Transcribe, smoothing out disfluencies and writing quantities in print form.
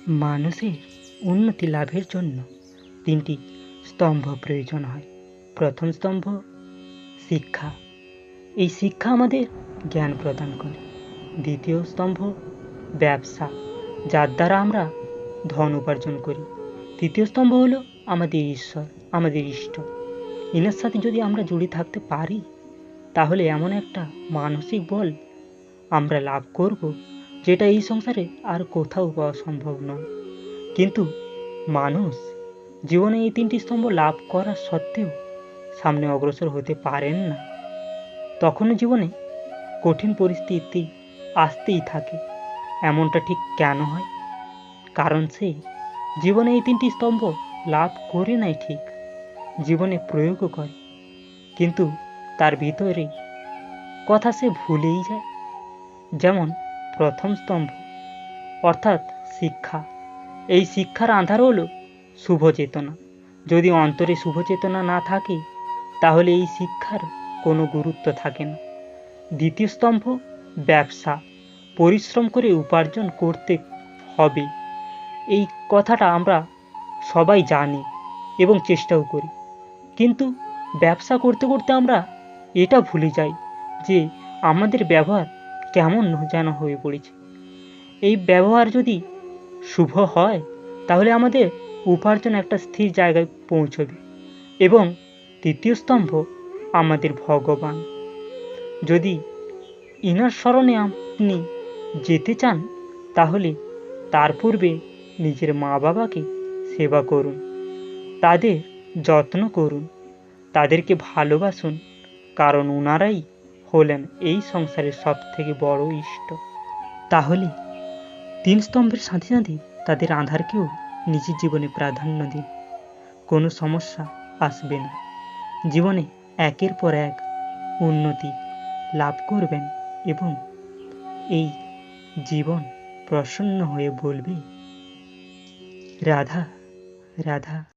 মানুষের উন্নতি লাভের জন্য তিনটি স্তম্ভ প্রয়োজন হয়। প্রথম স্তম্ভ শিক্ষা। এই শিক্ষা আমাদের জ্ঞান প্রদান করে। দ্বিতীয় স্তম্ভ ব্যবসা, যার দ্বারা আমরা ধন উপার্জন করি। তৃতীয় স্তম্ভ হলো আমাদের ঈশ্বর, আমাদের ইষ্ট। এনার সাথে যদি আমরা জুড়ে থাকতে পারি, তাহলে এমন একটা মানসিক বল আমরা লাভ করব, যেটা এই সংসারে আর কোথাও পাওয়া সম্ভব নয়। কিন্তু মানুষ জীবনে এই তিনটি স্তম্ভ লাভ করা সত্ত্বেও সামনে অগ্রসর হতে পারেন না। তখনও জীবনে কঠিন পরিস্থিতি আসতেই থাকে। এমনটা ঠিক কেন হয়? কারণ সে জীবনে এই তিনটি স্তম্ভ লাভ করে নাই, ঠিক জীবনে প্রয়োগও করে, কিন্তু তার ভিতরে কথা সে ভুলেই যায়। যেমন প্রথম স্তম্ভ অর্থাৎ শিক্ষা। এই শিক্ষার আধার হলো শুভ চেতনা। যদি অন্তরে শুভ চেতনা না থাকে, তাহলে এই শিক্ষার কোনো গুরুত্ব থাকে না। দ্বিতীয় স্তম্ভ ব্যবসা। পরিশ্রম করে উপার্জন করতে হবে, এই কথাটা আমরা সবাই জানি এবং চেষ্টাও করি। কিন্তু ব্যবসা করতে করতে আমরা এটা ভুলে যাই যে আমাদের ব্যবহার কেমন যেন হয়ে পড়েছে। এই ব্যবহার যদি শুভ হয়, তাহলে আমাদের উপার্জন একটা স্থির জায়গায় পৌঁছবে। এবং তৃতীয় স্তম্ভ আমাদের ভগবান। যদি ইনার স্মরণে আপনি যেতে চান, তাহলে তার পূর্বে নিজের মা বাবাকে সেবা করুন, তাদের যত্ন করুন, তাদেরকে ভালোবাসুন, কারণ ওনারাই হলেন এই সংসারের সব থেকে বড় ইষ্ট। তাহলে তিন স্তম্ভের সাথে সাথে তাদের আধারকেও নিজের জীবনে প্রাধান্য দিন। কোনো সমস্যা আসবে না। জীবনে একের পর এক উন্নতি লাভ করবেন এবং এই জীবন প্রসন্ন হয়ে বলবে, রাধা রাধা।